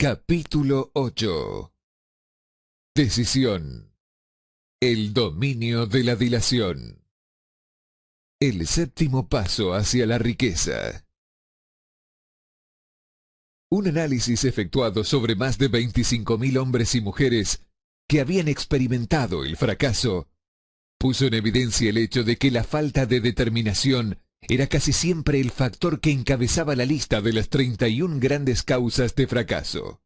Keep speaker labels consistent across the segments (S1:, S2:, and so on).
S1: Capítulo 8. Decisión. El dominio de la dilación. El séptimo paso hacia la riqueza. Un análisis efectuado sobre más de 25.000 hombres y mujeres que habían experimentado el fracaso puso en evidencia el hecho de que la falta de determinación era casi siempre el factor que encabezaba la lista de las 31 grandes causas de fracaso.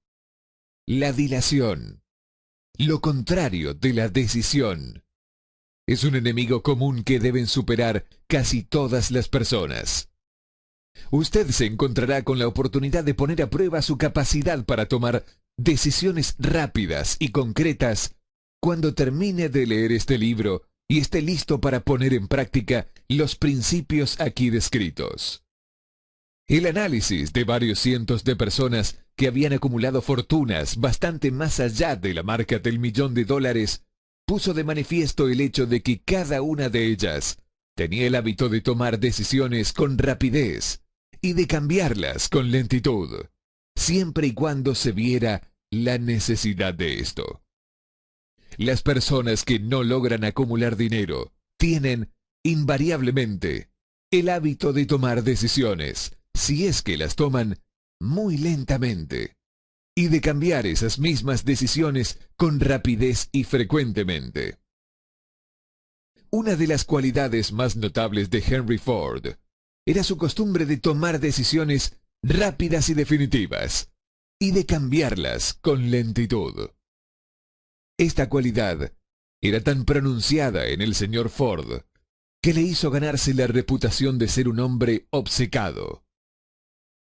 S1: La dilación, lo contrario de la decisión, es un enemigo común que deben superar casi todas las personas. Usted se encontrará con la oportunidad de poner a prueba su capacidad para tomar decisiones rápidas y concretas cuando termine de leer este libro y esté listo para poner en práctica los principios aquí descritos. El análisis de varios cientos de personas que habían acumulado fortunas bastante más allá de la marca del $1.000.000 puso de manifiesto el hecho de que cada una de ellas tenía el hábito de tomar decisiones con rapidez y de cambiarlas con lentitud, siempre y cuando se viera la necesidad de esto. Las personas que no logran acumular dinero tienen, invariablemente, el hábito de tomar decisiones, si es que las toman, muy lentamente, y de cambiar esas mismas decisiones con rapidez y frecuentemente. Una de las cualidades más notables de Henry Ford era su costumbre de tomar decisiones rápidas y definitivas, y de cambiarlas con lentitud. Esta cualidad era tan pronunciada en el señor Ford que le hizo ganarse la reputación de ser un hombre obcecado.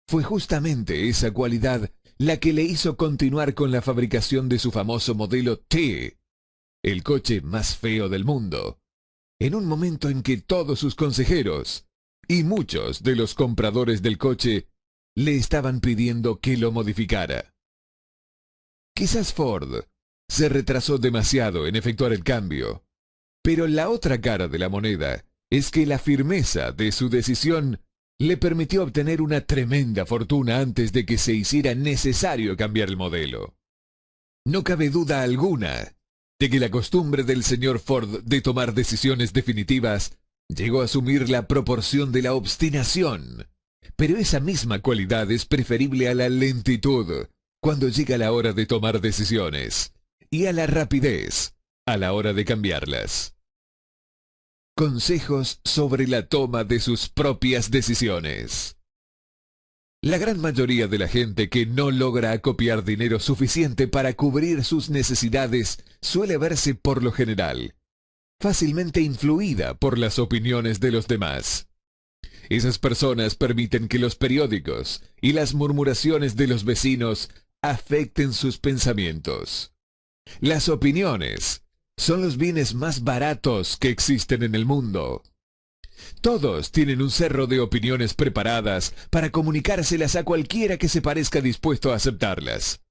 S1: Fue justamente esa cualidad la que le hizo continuar con la fabricación de su famoso modelo T, el coche más feo del mundo, en un momento en que todos sus consejeros y muchos de los compradores del coche le estaban pidiendo que lo modificara. Quizás Ford se retrasó demasiado en efectuar el cambio, pero la otra cara de la moneda es que la firmeza de su decisión le permitió obtener una tremenda fortuna antes de que se hiciera necesario cambiar el modelo. No cabe duda alguna de que la costumbre del señor Ford de tomar decisiones definitivas llegó a asumir la proporción de la obstinación, pero esa misma cualidad es preferible a la lentitud cuando llega la hora de tomar decisiones, y a la rapidez a la hora de cambiarlas. Consejos sobre la toma de sus propias decisiones. La gran mayoría de la gente que no logra acopiar dinero suficiente para cubrir sus necesidades suele verse, por lo general, fácilmente influida por las opiniones de los demás. Esas personas permiten que los periódicos y las murmuraciones de los vecinos afecten sus pensamientos. Las opiniones son los bienes más baratos que existen en el mundo. Todos tienen un cerro de opiniones preparadas para comunicárselas a cualquiera que se parezca dispuesto a aceptarlas.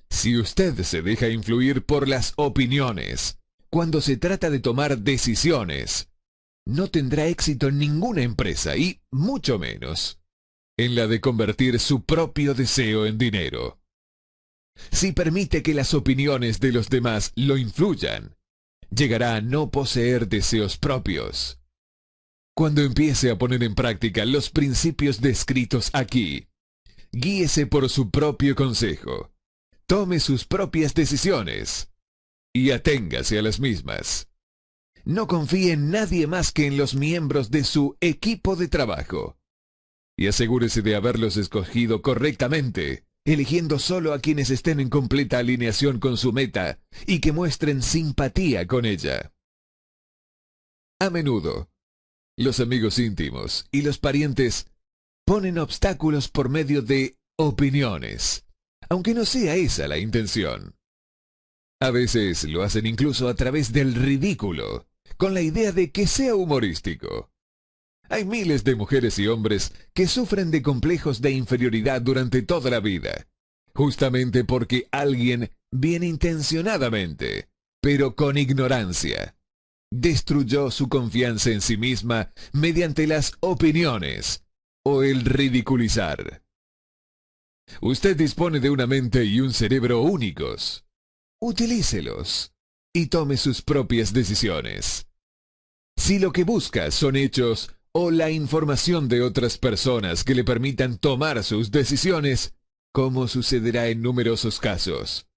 S1: Si usted se deja influir por las opiniones cuando se trata de tomar decisiones, no tendrá éxito en ninguna empresa y, mucho menos, en la de convertir su propio deseo en dinero. Si permite que las opiniones de los demás lo influyan, llegará a no poseer deseos propios. Cuando empiece a poner en práctica los principios descritos aquí, guíese por su propio consejo, tome sus propias decisiones y aténgase a las mismas. No confíe en nadie más que en los miembros de su equipo de trabajo, y asegúrese de haberlos escogido correctamente, eligiendo solo a quienes estén en completa alineación con su meta y que muestren simpatía con ella. A menudo, los amigos íntimos y los parientes ponen obstáculos por medio de opiniones, aunque no sea esa la intención. A veces lo hacen incluso a través del ridículo, con la idea de que sea humorístico. Hay miles de mujeres y hombres que sufren de complejos de inferioridad durante toda la vida, justamente porque alguien bien intencionadamente, pero con ignorancia, destruyó su confianza en sí misma mediante las opiniones o el ridiculizar. Usted dispone de una mente y un cerebro únicos. Utilícelos y tome sus propias decisiones. Si lo que busca son hechos o la información de otras personas que le permitan tomar sus decisiones, como sucederá en numerosos casos,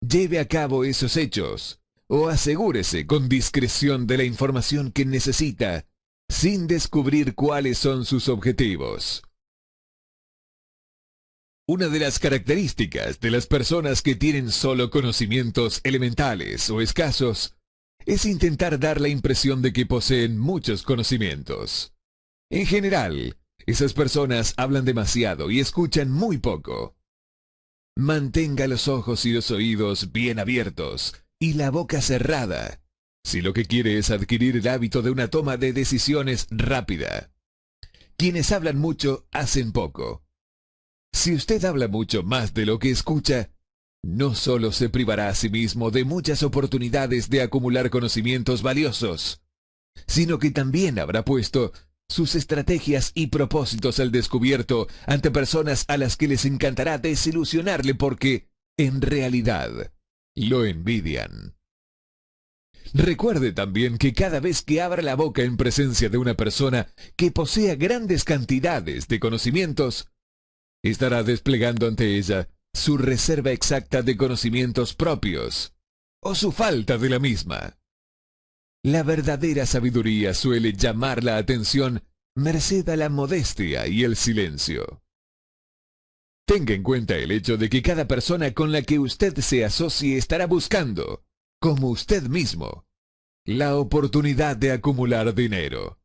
S1: lleve a cabo esos hechos o asegúrese con discreción de la información que necesita, sin descubrir cuáles son sus objetivos. Una de las características de las personas que tienen solo conocimientos elementales o escasos es intentar dar la impresión de que poseen muchos conocimientos. En general, esas personas hablan demasiado y escuchan muy poco. Mantenga los ojos y los oídos bien abiertos y la boca cerrada, si lo que quiere es adquirir el hábito de una toma de decisiones rápida. Quienes hablan mucho hacen poco. Si usted habla mucho más de lo que escucha, no solo se privará a sí mismo de muchas oportunidades de acumular conocimientos valiosos, sino que también habrá puesto sus estrategias y propósitos al descubierto ante personas a las que les encantará desilusionarle porque, en realidad, lo envidian. Recuerde también que cada vez que abra la boca en presencia de una persona que posea grandes cantidades de conocimientos, estará desplegando ante ella su reserva exacta de conocimientos propios, o su falta de la misma. La verdadera sabiduría suele llamar la atención merced a la modestia y el silencio. Tenga en cuenta el hecho de que cada persona con la que usted se asocie estará buscando, como usted mismo, la oportunidad de acumular dinero.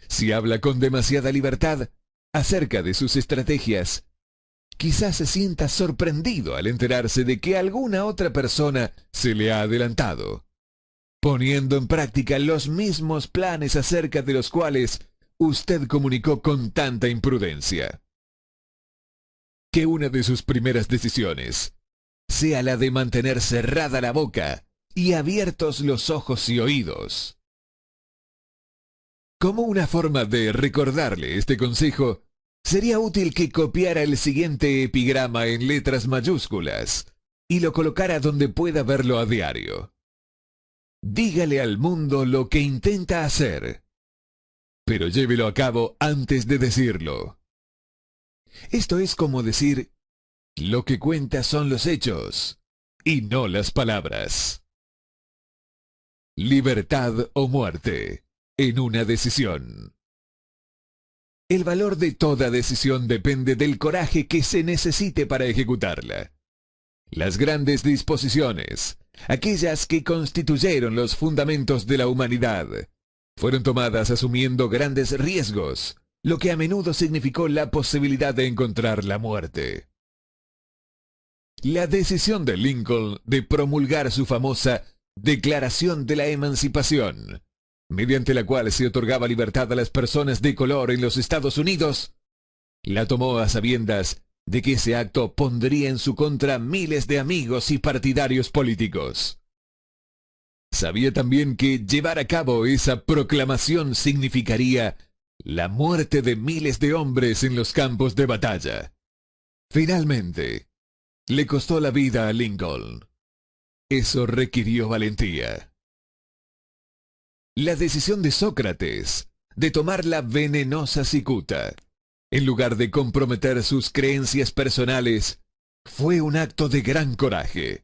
S1: Si habla con demasiada libertad acerca de sus estrategias, quizás se sienta sorprendido al enterarse de que alguna otra persona se le ha adelantado, poniendo en práctica los mismos planes acerca de los cuales usted comunicó con tanta imprudencia. Que una de sus primeras decisiones sea la de mantener cerrada la boca y abiertos los ojos y oídos. Como una forma de recordarle este consejo, sería útil que copiara el siguiente epigrama en letras mayúsculas y lo colocara donde pueda verlo a diario. Dígale al mundo lo que intenta hacer, pero llévelo a cabo antes de decirlo. Esto es como decir, lo que cuenta son los hechos y no las palabras. Libertad o muerte en una decisión. El valor de toda decisión depende del coraje que se necesite para ejecutarla. Las grandes disposiciones, aquellas que constituyeron los fundamentos de la humanidad, fueron tomadas asumiendo grandes riesgos, lo que a menudo significó la posibilidad de encontrar la muerte. La decisión de Lincoln de promulgar su famosa Declaración de la Emancipación, mediante la cual se otorgaba libertad a las personas de color en los Estados Unidos, la tomó a sabiendas de que ese acto pondría en su contra miles de amigos y partidarios políticos. Sabía también que llevar a cabo esa proclamación significaría la muerte de miles de hombres en los campos de batalla. Finalmente, le costó la vida a Lincoln. Eso requirió valentía. La decisión de Sócrates de tomar la venenosa cicuta, en lugar de comprometer sus creencias personales, fue un acto de gran coraje.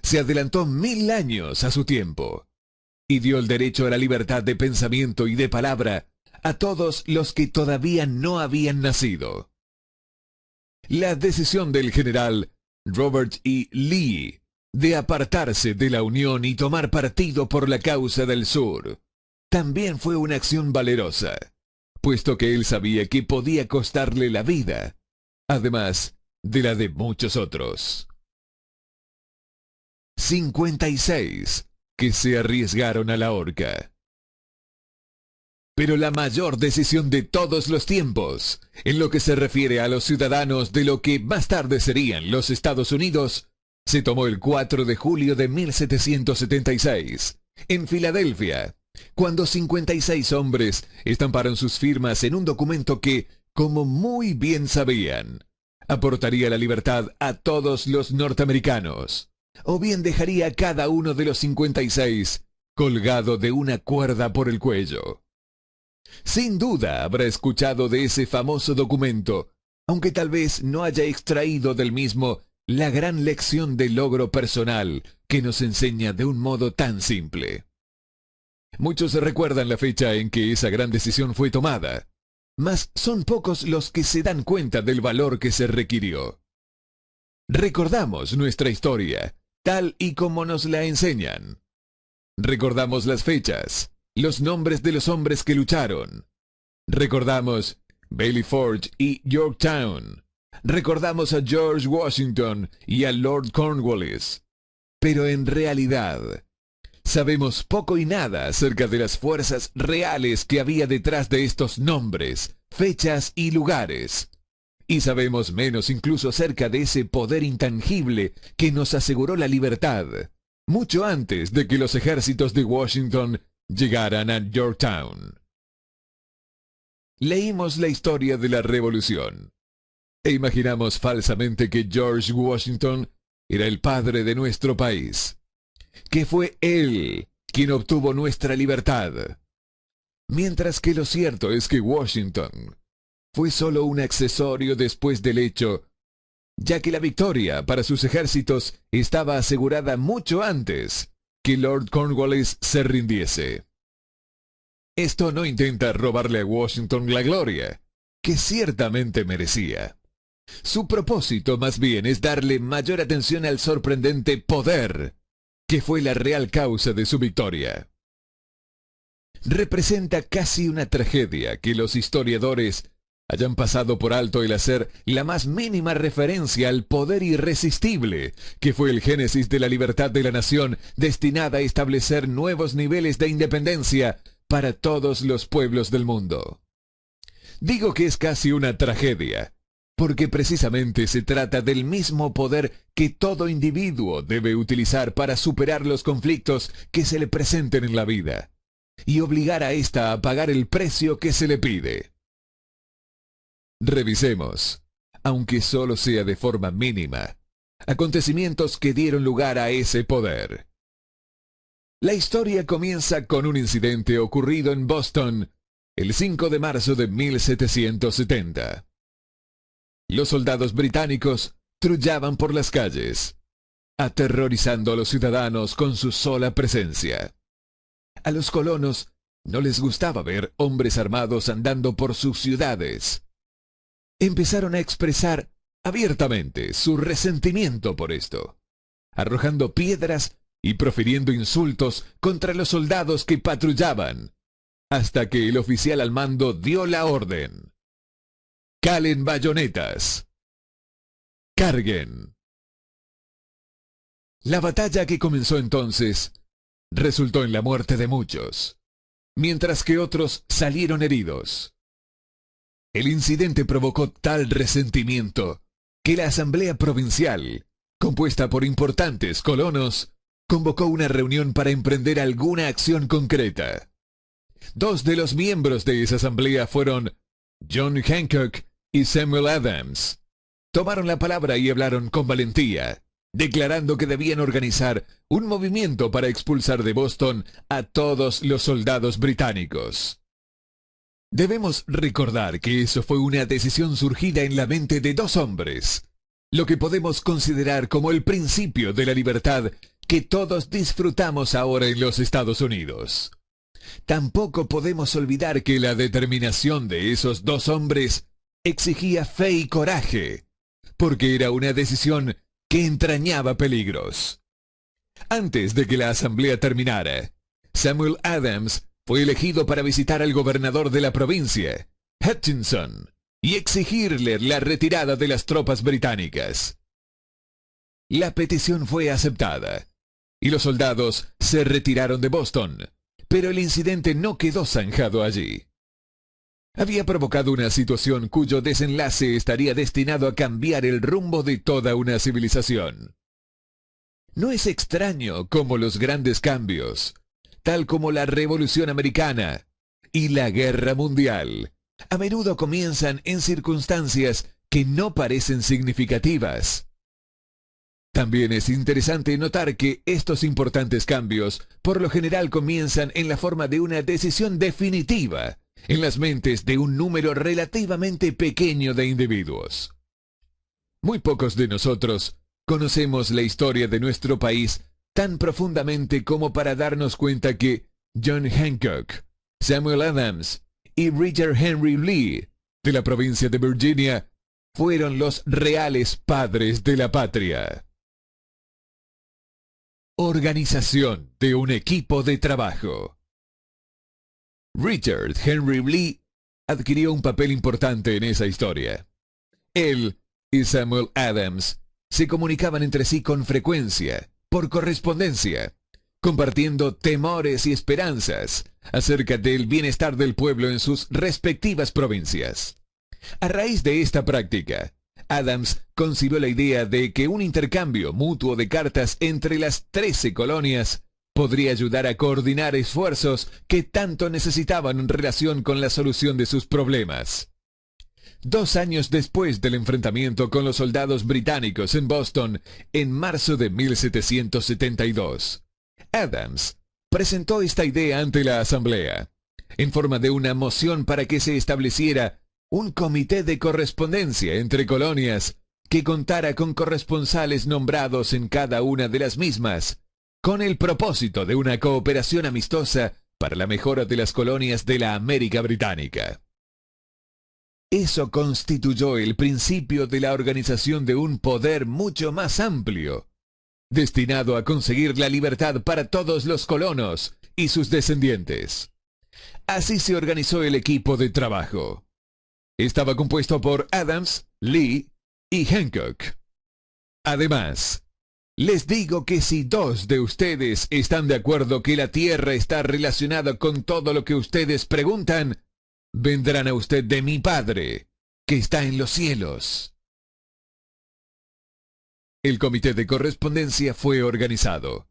S1: Se adelantó 1000 años a su tiempo y dio el derecho a la libertad de pensamiento y de palabra a todos los que todavía no habían nacido. La decisión del general Robert E. Lee de apartarse de la Unión y tomar partido por la causa del Sur también fue una acción valerosa, puesto que él sabía que podía costarle la vida, además de la de muchos otros. 56 que se arriesgaron a la horca. Pero la mayor decisión de todos los tiempos, en lo que se refiere a los ciudadanos de lo que más tarde serían los Estados Unidos, se tomó el 4 de julio de 1776, en Filadelfia, cuando 56 hombres estamparon sus firmas en un documento que, como muy bien sabían, aportaría la libertad a todos los norteamericanos, o bien dejaría a cada uno de los 56 colgado de una cuerda por el cuello. Sin duda habrá escuchado de ese famoso documento, aunque tal vez no haya extraído del mismo la gran lección de logro personal que nos enseña de un modo tan simple. Muchos recuerdan la fecha en que esa gran decisión fue tomada, mas son pocos los que se dan cuenta del valor que se requirió. Recordamos nuestra historia, tal y como nos la enseñan. Recordamos las fechas, los nombres de los hombres que lucharon. Recordamos Bailey Forge y Yorktown. Recordamos a George Washington y a Lord Cornwallis. Pero en realidad, sabemos poco y nada acerca de las fuerzas reales que había detrás de estos nombres, fechas y lugares. Y sabemos menos incluso acerca de ese poder intangible que nos aseguró la libertad, mucho antes de que los ejércitos de Washington llegaran a Yorktown. Leímos la historia de la Revolución e imaginamos falsamente que George Washington era el padre de nuestro país, que fue él quien obtuvo nuestra libertad. Mientras que lo cierto es que Washington fue solo un accesorio después del hecho, ya que la victoria para sus ejércitos estaba asegurada mucho antes que Lord Cornwallis se rindiese. Esto no intenta robarle a Washington la gloria, que ciertamente merecía. Su propósito más bien es darle mayor atención al sorprendente poder, que fue la real causa de su victoria. Representa casi una tragedia que los historiadores hayan pasado por alto el hacer la más mínima referencia al poder irresistible que fue el génesis de la libertad de la nación, destinada a establecer nuevos niveles de independencia para todos los pueblos del mundo. Digo que es casi una tragedia, porque precisamente se trata del mismo poder que todo individuo debe utilizar para superar los conflictos que se le presenten en la vida, y obligar a ésta a pagar el precio que se le pide. Revisemos, aunque solo sea de forma mínima, acontecimientos que dieron lugar a ese poder. La historia comienza con un incidente ocurrido en Boston el 5 de marzo de 1770. Los soldados británicos trullaban por las calles, aterrorizando a los ciudadanos con su sola presencia. A los colonos no les gustaba ver hombres armados andando por sus ciudades. Empezaron a expresar abiertamente su resentimiento por esto, arrojando piedras y profiriendo insultos contra los soldados que patrullaban, hasta que el oficial al mando dio la orden: «Calen bayonetas. Carguen». La batalla que comenzó entonces resultó en la muerte de muchos, mientras que otros salieron heridos. El incidente provocó tal resentimiento que la Asamblea Provincial, compuesta por importantes colonos, convocó una reunión para emprender alguna acción concreta. Dos de los miembros de esa asamblea fueron John Hancock y Samuel Adams. Tomaron la palabra y hablaron con valentía, declarando que debían organizar un movimiento para expulsar de Boston a todos los soldados británicos. Debemos recordar que eso fue una decisión surgida en la mente de dos hombres, lo que podemos considerar como el principio de la libertad que todos disfrutamos ahora en los Estados Unidos. Tampoco podemos olvidar que la determinación de esos dos hombres exigía fe y coraje, porque era una decisión que entrañaba peligros. Antes de que la asamblea terminara, Samuel Adams fue elegido para visitar al gobernador de la provincia, Hutchinson, y exigirle la retirada de las tropas británicas. La petición fue aceptada, y los soldados se retiraron de Boston, pero el incidente no quedó zanjado allí. Había provocado una situación cuyo desenlace estaría destinado a cambiar el rumbo de toda una civilización. No es extraño cómo los grandes cambios, tal como la Revolución Americana y la Guerra Mundial, a menudo comienzan en circunstancias que no parecen significativas. También es interesante notar que estos importantes cambios por lo general comienzan en la forma de una decisión definitiva en las mentes de un número relativamente pequeño de individuos. Muy pocos de nosotros conocemos la historia de nuestro país tan profundamente como para darnos cuenta que John Hancock, Samuel Adams y Richard Henry Lee, de la provincia de Virginia, fueron los reales padres de la patria. Organización de un equipo de trabajo. Richard Henry Lee adquirió un papel importante en esa historia. Él y Samuel Adams se comunicaban entre sí con frecuencia, por correspondencia, compartiendo temores y esperanzas acerca del bienestar del pueblo en sus respectivas provincias. A raíz de esta práctica, Adams concibió la idea de que un intercambio mutuo de cartas entre las 13 colonias podría ayudar a coordinar esfuerzos que tanto necesitaban en relación con la solución de sus problemas. 2 años después del enfrentamiento con los soldados británicos en Boston, en marzo de 1772, Adams presentó esta idea ante la Asamblea, en forma de una moción para que se estableciera un comité de correspondencia entre colonias que contara con corresponsales nombrados en cada una de las mismas, con el propósito de una cooperación amistosa para la mejora de las colonias de la América Británica. Eso constituyó el principio de la organización de un poder mucho más amplio, destinado a conseguir la libertad para todos los colonos y sus descendientes. Así se organizó el equipo de trabajo. Estaba compuesto por Adams, Lee y Hancock. Además, les digo que si 2 de ustedes están de acuerdo que la tierra está relacionada con todo lo que ustedes preguntan, vendrán a usted de mi Padre, que está en los cielos. El comité de correspondencia fue organizado.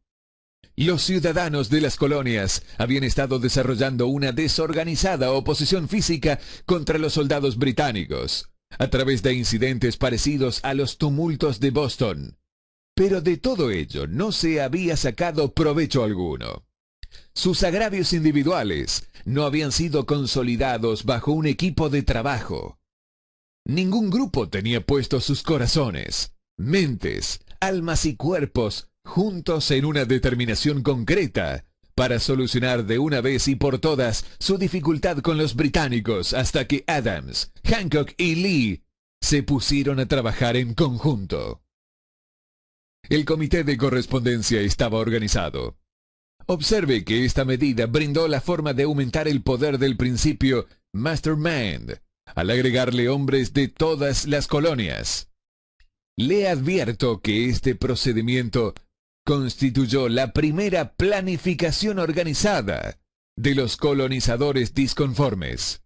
S1: Los ciudadanos de las colonias habían estado desarrollando una desorganizada oposición física contra los soldados británicos, a través de incidentes parecidos a los tumultos de Boston. Pero de todo ello no se había sacado provecho alguno. Sus agravios individuales no habían sido consolidados bajo un equipo de trabajo. Ningún grupo tenía puestos sus corazones, mentes, almas y cuerpos juntos en una determinación concreta para solucionar de una vez y por todas su dificultad con los británicos hasta que Adams, Hancock y Lee se pusieron a trabajar en conjunto. El comité de correspondencia estaba organizado. Observe que esta medida brindó la forma de aumentar el poder del principio Mastermind, al agregarle hombres de todas las colonias. Le advierto que este procedimiento constituyó la primera planificación organizada de los colonizadores disconformes.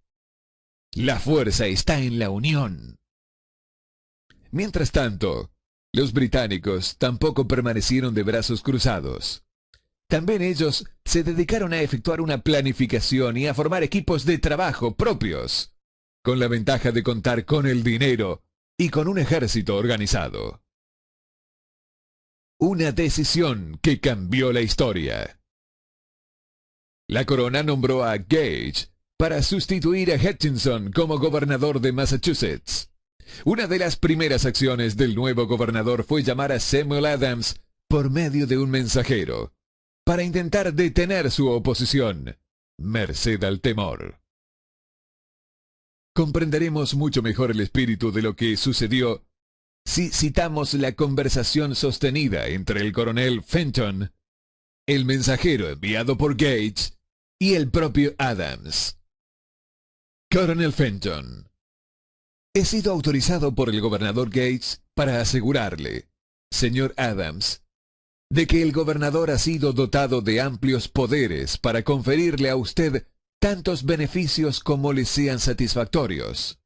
S1: La fuerza está en la unión. Mientras tanto, los británicos tampoco permanecieron de brazos cruzados. También ellos se dedicaron a efectuar una planificación y a formar equipos de trabajo propios, con la ventaja de contar con el dinero y con un ejército organizado. Una decisión que cambió la historia. La corona nombró a Gage para sustituir a Hutchinson como gobernador de Massachusetts. Una de las primeras acciones del nuevo gobernador fue llamar a Samuel Adams por medio de un mensajero, para intentar detener su oposición, merced al temor. Comprenderemos mucho mejor el espíritu de lo que sucedió si citamos la conversación sostenida entre el coronel Fenton, el mensajero enviado por Gage y el propio Adams. Coronel Fenton: he sido autorizado por el gobernador Gage para asegurarle, señor Adams, de que el gobernador ha sido dotado de amplios poderes para conferirle a usted tantos beneficios como le sean satisfactorios.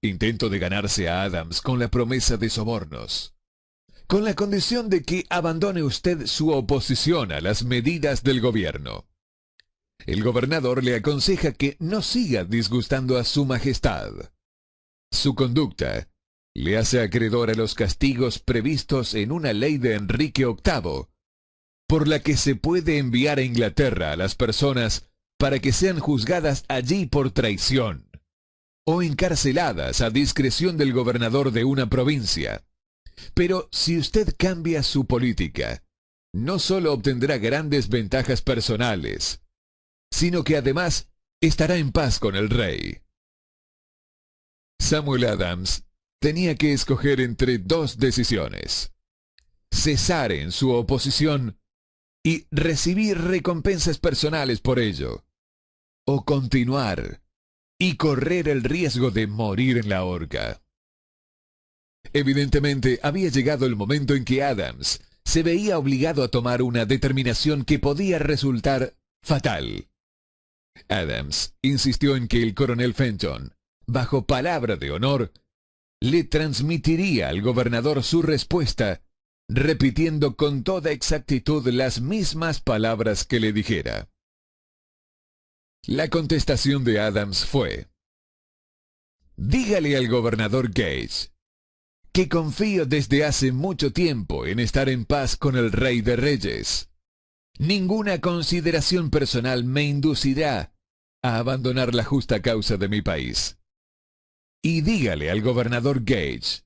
S1: Intento de ganarse a Adams con la promesa de sobornos, con la condición de que abandone usted su oposición a las medidas del gobierno. El gobernador le aconseja que no siga disgustando a su majestad. Su conducta le hace acreedor a los castigos previstos en una ley de Enrique VIII, por la que se puede enviar a Inglaterra a las personas para que sean juzgadas allí por traición, o encarceladas a discreción del gobernador de una provincia. Pero si usted cambia su política, no solo obtendrá grandes ventajas personales, sino que además estará en paz con el rey. Samuel Adams tenía que escoger entre dos decisiones: cesar en su oposición y recibir recompensas personales por ello, o continuar y correr el riesgo de morir en la horca. Evidentemente, había llegado el momento en que Adams se veía obligado a tomar una determinación que podía resultar fatal. Adams insistió en que el coronel Fenton, bajo palabra de honor, le transmitiría al gobernador su respuesta, repitiendo con toda exactitud las mismas palabras que le dijera. La contestación de Adams fue: dígale al gobernador Gage que confío desde hace mucho tiempo en estar en paz con el Rey de Reyes. Ninguna consideración personal me inducirá a abandonar la justa causa de mi país. Y dígale al gobernador Gage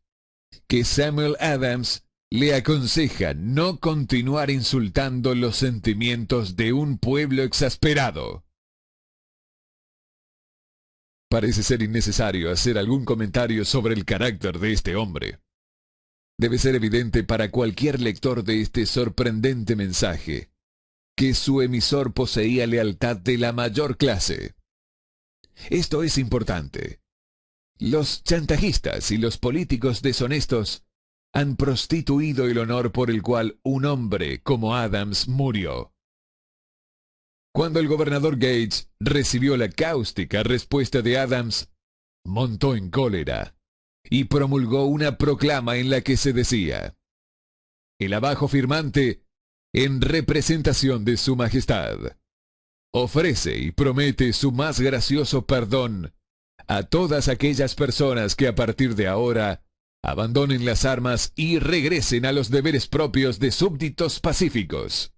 S1: que Samuel Adams le aconseja no continuar insultando los sentimientos de un pueblo exasperado. Parece ser innecesario hacer algún comentario sobre el carácter de este hombre. Debe ser evidente para cualquier lector de este sorprendente mensaje que su emisor poseía lealtad de la mayor clase. Esto es importante. Los chantajistas y los políticos deshonestos han prostituido el honor por el cual un hombre como Adams murió. Cuando el gobernador Gage recibió la cáustica respuesta de Adams, montó en cólera y promulgó una proclama en la que se decía: el abajo firmante, en representación de su majestad, ofrece y promete su más gracioso perdón a todas aquellas personas que a partir de ahora abandonen las armas y regresen a los deberes propios de súbditos pacíficos.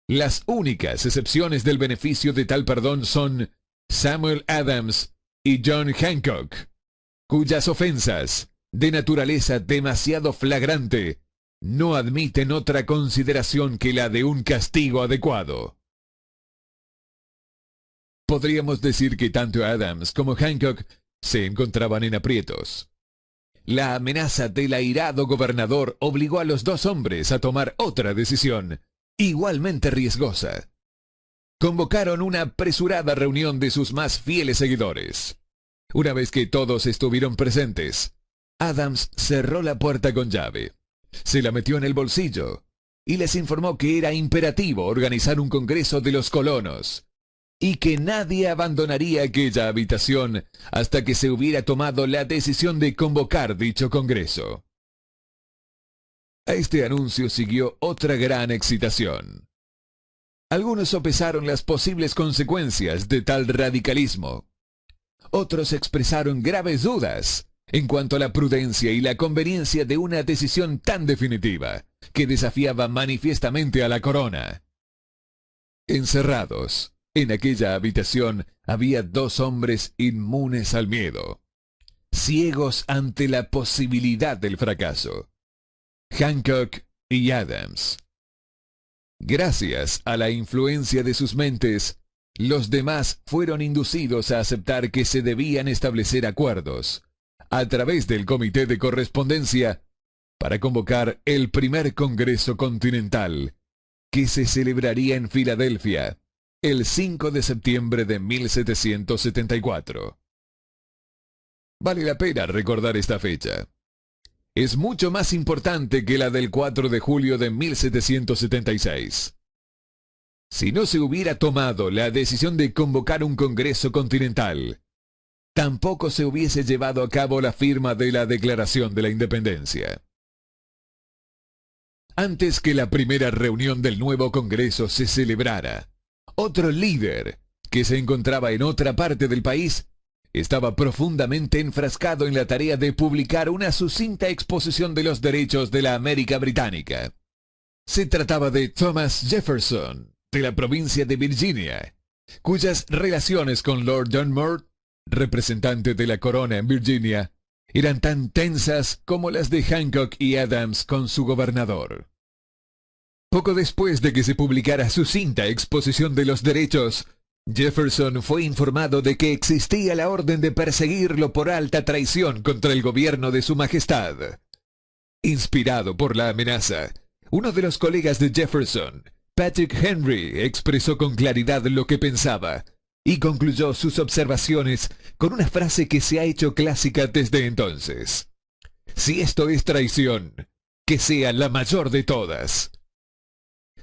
S1: Las únicas excepciones del beneficio de tal perdón son Samuel Adams y John Hancock, cuyas ofensas, de naturaleza demasiado flagrante, no admiten otra consideración que la de un castigo adecuado. Podríamos decir que tanto Adams como Hancock se encontraban en aprietos. La amenaza del airado gobernador obligó a los dos hombres a tomar otra decisión, igualmente riesgosa. Convocaron una apresurada reunión de sus más fieles seguidores. Una vez que todos estuvieron presentes, Adams cerró la puerta con llave, se la metió en el bolsillo y les informó que era imperativo organizar un congreso de los colonos y que nadie abandonaría aquella habitación hasta que se hubiera tomado la decisión de convocar dicho congreso. A este anuncio siguió otra gran excitación. Algunos sopesaron las posibles consecuencias de tal radicalismo. Otros expresaron graves dudas en cuanto a la prudencia y la conveniencia de una decisión tan definitiva, que desafiaba manifiestamente a la corona. Encerrados en aquella habitación había dos hombres inmunes al miedo, ciegos ante la posibilidad del fracaso: Hancock y Adams. Gracias a la influencia de sus mentes, los demás fueron inducidos a aceptar que se debían establecer acuerdos, a través del Comité de Correspondencia, para convocar el primer Congreso Continental, que se celebraría en Filadelfia el 5 de septiembre de 1774. Vale la pena recordar esta fecha. Es mucho más importante que la del 4 de julio de 1776. Si no se hubiera tomado la decisión de convocar un Congreso Continental, tampoco se hubiese llevado a cabo la firma de la Declaración de la Independencia. Antes que la primera reunión del nuevo Congreso se celebrara, otro líder, que se encontraba en otra parte del país, estaba profundamente enfrascado en la tarea de publicar una sucinta exposición de los derechos de la América Británica. Se trataba de Thomas Jefferson, de la provincia de Virginia, cuyas relaciones con Lord Dunmore, representante de la corona en Virginia, eran tan tensas como las de Hancock y Adams con su gobernador. Poco después de que se publicara su sucinta exposición de los derechos, Jefferson fue informado de que existía la orden de perseguirlo por alta traición contra el gobierno de su majestad. Inspirado por la amenaza, uno de los colegas de Jefferson, Patrick Henry, expresó con claridad lo que pensaba y concluyó sus observaciones con una frase que se ha hecho clásica desde entonces: «Si esto es traición, que sea la mayor de todas».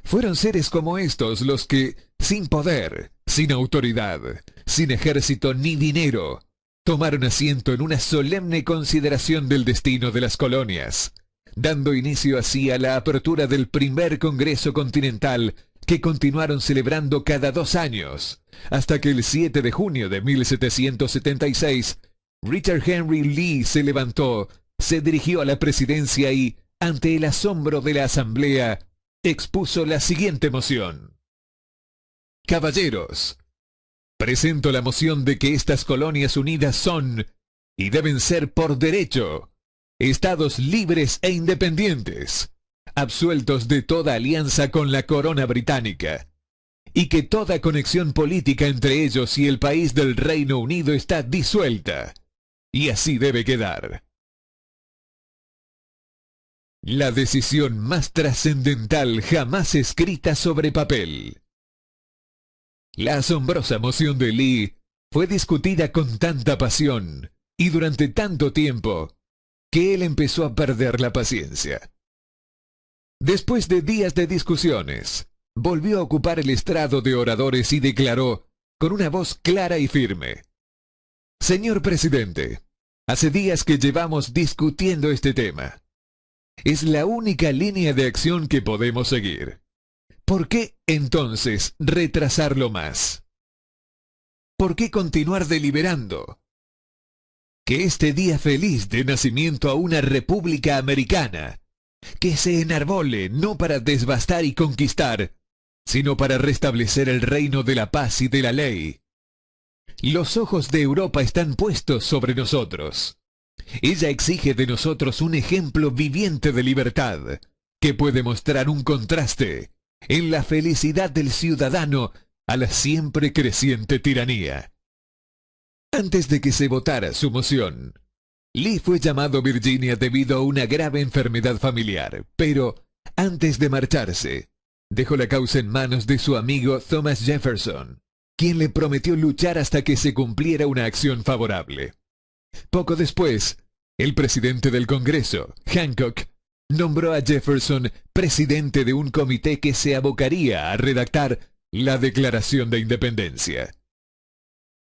S1: Fueron seres como estos los que, sin poder, sin autoridad, sin ejército ni dinero, tomaron asiento en una solemne consideración del destino de las colonias, dando inicio así a la apertura del primer Congreso Continental que continuaron celebrando cada 2 años, hasta que el 7 de junio de 1776, Richard Henry Lee se levantó, se dirigió a la presidencia y, ante el asombro de la asamblea, expuso la siguiente moción: «Caballeros, presento la moción de que estas colonias unidas son, y deben ser por derecho, estados libres e independientes, absueltos de toda alianza con la corona británica, y que toda conexión política entre ellos y el país del Reino Unido está disuelta, y así debe quedar». La decisión más trascendental jamás escrita sobre papel. La asombrosa moción de Lee fue discutida con tanta pasión y durante tanto tiempo que él empezó a perder la paciencia. Después de días de discusiones, volvió a ocupar el estrado de oradores y declaró con una voz clara y firme: «Señor presidente, hace días que llevamos discutiendo este tema. Es la única línea de acción que podemos seguir. ¿Por qué, entonces, retrasarlo más? ¿Por qué continuar deliberando? Que este día feliz de nacimiento a una república americana, que se enarbole no para devastar y conquistar, sino para restablecer el reino de la paz y de la ley. Los ojos de Europa están puestos sobre nosotros. Ella exige de nosotros un ejemplo viviente de libertad, que puede mostrar un contraste en la felicidad del ciudadano a la siempre creciente tiranía». Antes de que se votara su moción, Lee fue llamado a Virginia debido a una grave enfermedad familiar, pero antes de marcharse, dejó la causa en manos de su amigo Thomas Jefferson, quien le prometió luchar hasta que se cumpliera una acción favorable. Poco después, el presidente del Congreso, Hancock, nombró a Jefferson presidente de un comité que se abocaría a redactar la Declaración de Independencia.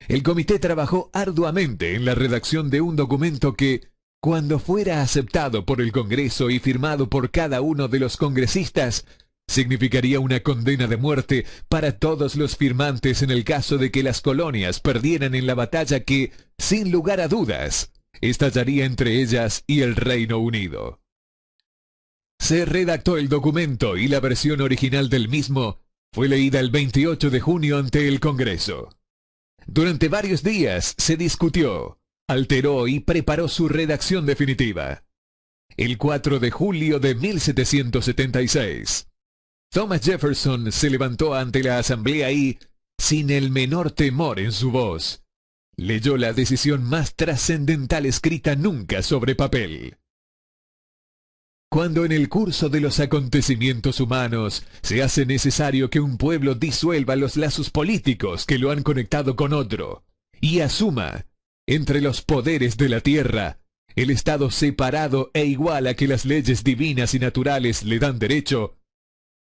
S1: El comité trabajó arduamente en la redacción de un documento que, cuando fuera aceptado por el Congreso y firmado por cada uno de los congresistas, significaría una condena de muerte para todos los firmantes en el caso de que las colonias perdieran en la batalla que, sin lugar a dudas, estallaría entre ellas y el Reino Unido. Se redactó el documento y la versión original del mismo fue leída el 28 de junio ante el Congreso. Durante varios días se discutió, alteró y preparó su redacción definitiva. El 4 de julio de 1776, Thomas Jefferson se levantó ante la asamblea y, sin el menor temor en su voz, leyó la decisión más trascendental escrita nunca sobre papel. Cuando en el curso de los acontecimientos humanos se hace necesario que un pueblo disuelva los lazos políticos que lo han conectado con otro y asuma, entre los poderes de la tierra, el estado separado e igual a que las leyes divinas y naturales le dan derecho,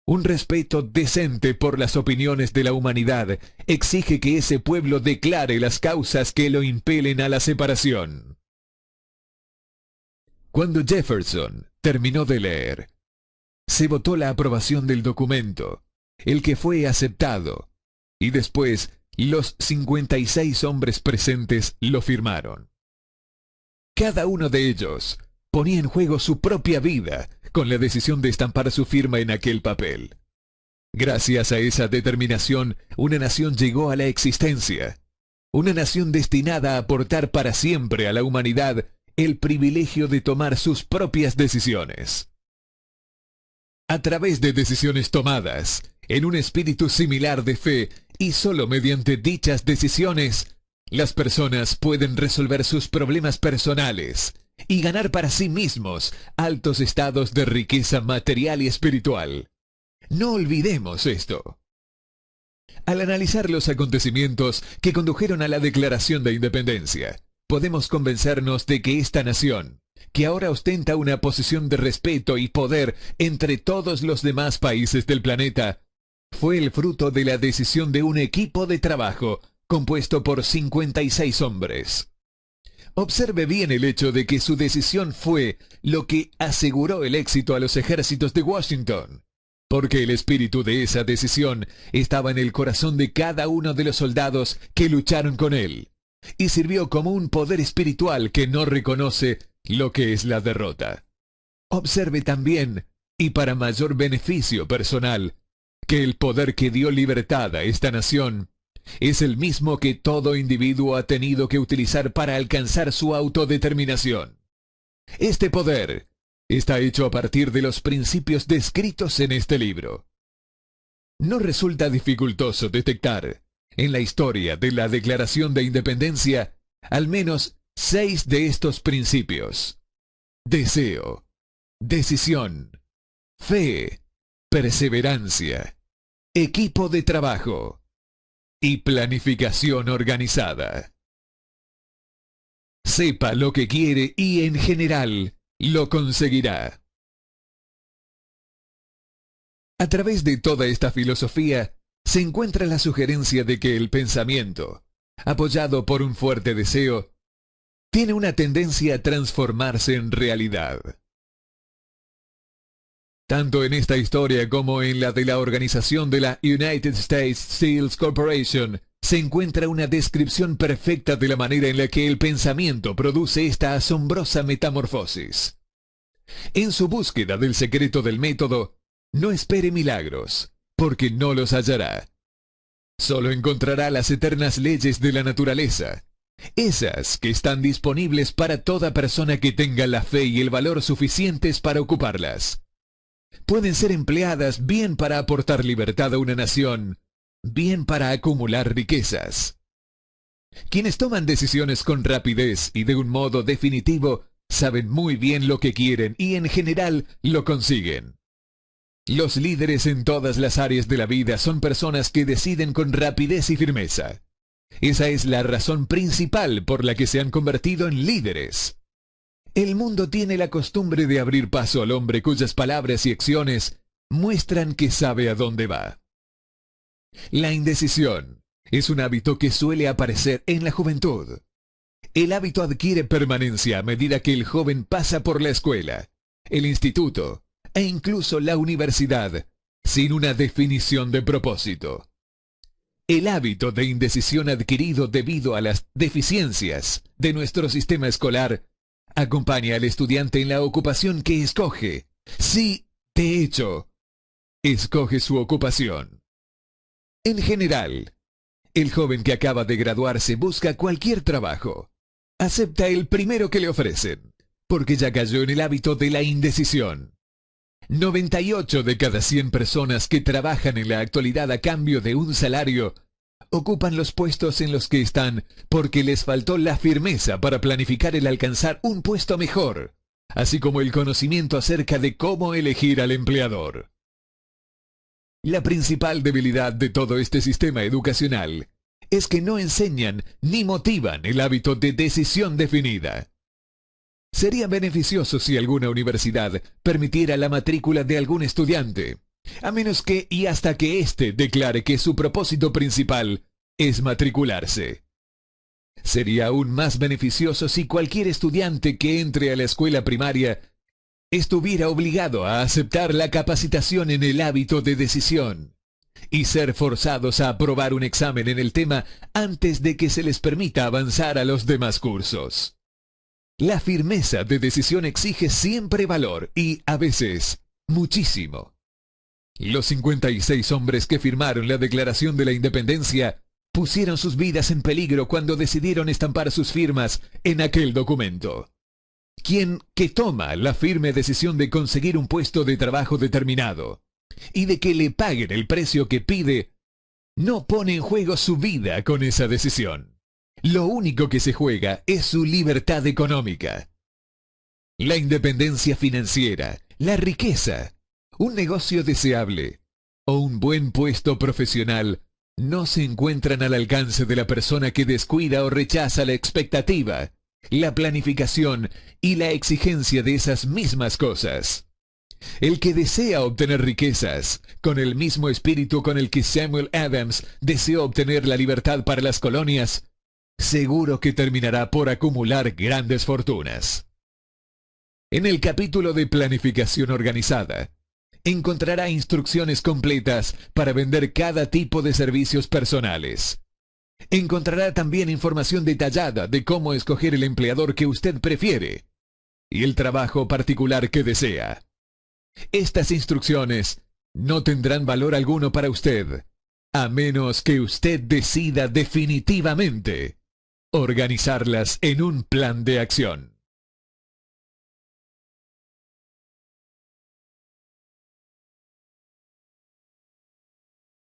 S1: un respeto decente por las opiniones de la humanidad exige que ese pueblo declare las causas que lo impelen a la separación. Cuando Jefferson terminó de leer, se votó la aprobación del documento, el que fue aceptado, y después los 56 hombres presentes lo firmaron. Cada uno de ellos ponía en juego su propia vida con la decisión de estampar su firma en aquel papel. Gracias a esa determinación, una nación llegó a la existencia. Una nación destinada a aportar para siempre a la humanidad el privilegio de tomar sus propias decisiones. A través de decisiones tomadas, en un espíritu similar de fe, y solo mediante dichas decisiones, las personas pueden resolver sus problemas personales y ganar para sí mismos altos estados de riqueza material y espiritual. No olvidemos esto. Al analizar los acontecimientos que condujeron a la Declaración de Independencia, podemos convencernos de que esta nación, que ahora ostenta una posición de respeto y poder entre todos los demás países del planeta, fue el fruto de la decisión de un equipo de trabajo compuesto por 56 hombres. Observe bien el hecho de que su decisión fue lo que aseguró el éxito a los ejércitos de Washington, porque el espíritu de esa decisión estaba en el corazón de cada uno de los soldados que lucharon con él, y sirvió como un poder espiritual que no reconoce lo que es la derrota. Observe también, y para mayor beneficio personal, que el poder que dio libertad a esta nación es el mismo que todo individuo ha tenido que utilizar para alcanzar su autodeterminación. Este poder está hecho a partir de los principios descritos en este libro. No resulta dificultoso detectar, en la historia de la Declaración de Independencia, al menos 6 de estos principios: deseo, decisión, fe, perseverancia, equipo de trabajo y planificación organizada. Sepa lo que quiere y en general lo conseguirá. A través de toda esta filosofía se encuentra la sugerencia de que el pensamiento, apoyado por un fuerte deseo, tiene una tendencia a transformarse en realidad. Tanto en esta historia como en la de la organización de la United States Steel Corporation, se encuentra una descripción perfecta de la manera en la que el pensamiento produce esta asombrosa metamorfosis. En su búsqueda del secreto del método, no espere milagros, porque no los hallará. Solo encontrará las eternas leyes de la naturaleza, esas que están disponibles para toda persona que tenga la fe y el valor suficientes para ocuparlas. Pueden ser empleadas bien para aportar libertad a una nación, bien para acumular riquezas. Quienes toman decisiones con rapidez y de un modo definitivo saben muy bien lo que quieren y en general lo consiguen. Los líderes en todas las áreas de la vida son personas que deciden con rapidez y firmeza. Esa es la razón principal por la que se han convertido en líderes. El mundo tiene la costumbre de abrir paso al hombre cuyas palabras y acciones muestran que sabe a dónde va. La indecisión es un hábito que suele aparecer en la juventud. El hábito adquiere permanencia a medida que el joven pasa por la escuela, el instituto e incluso la universidad, sin una definición de propósito. El hábito de indecisión adquirido debido a las deficiencias de nuestro sistema escolar acompaña al estudiante en la ocupación que escoge. Sí, de hecho, escoge su ocupación. En general, el joven que acaba de graduarse busca cualquier trabajo. Acepta el primero que le ofrecen, porque ya cayó en el hábito de la indecisión. 98 de cada 100 personas que trabajan en la actualidad a cambio de un salario ocupan los puestos en los que están porque les faltó la firmeza para planificar el alcanzar un puesto mejor, así como el conocimiento acerca de cómo elegir al empleador. La principal debilidad de todo este sistema educacional es que no enseñan ni motivan el hábito de decisión definida. Sería beneficioso si alguna universidad permitiera la matrícula de algún estudiante, a menos que y hasta que éste declare que su propósito principal es matricularse. Sería aún más beneficioso si cualquier estudiante que entre a la escuela primaria estuviera obligado a aceptar la capacitación en el hábito de decisión, y ser forzados a aprobar un examen en el tema antes de que se les permita avanzar a los demás cursos. La firmeza de decisión exige siempre valor y, a veces, muchísimo. Los 56 hombres que firmaron la Declaración de la Independencia pusieron sus vidas en peligro cuando decidieron estampar sus firmas en aquel documento. Quien que toma la firme decisión de conseguir un puesto de trabajo determinado y de que le paguen el precio que pide, no pone en juego su vida con esa decisión. Lo único que se juega es su libertad económica. La independencia financiera, la riqueza, un negocio deseable o un buen puesto profesional no se encuentran al alcance de la persona que descuida o rechaza la expectativa, la planificación y la exigencia de esas mismas cosas. El que desea obtener riquezas, con el mismo espíritu con el que Samuel Adams deseó obtener la libertad para las colonias, seguro que terminará por acumular grandes fortunas. En el capítulo de planificación organizada, encontrará instrucciones completas para vender cada tipo de servicios personales. Encontrará también información detallada de cómo escoger el empleador que usted prefiere y el trabajo particular que desea. Estas instrucciones no tendrán valor alguno para usted, a menos que usted decida definitivamente organizarlas en un plan de acción.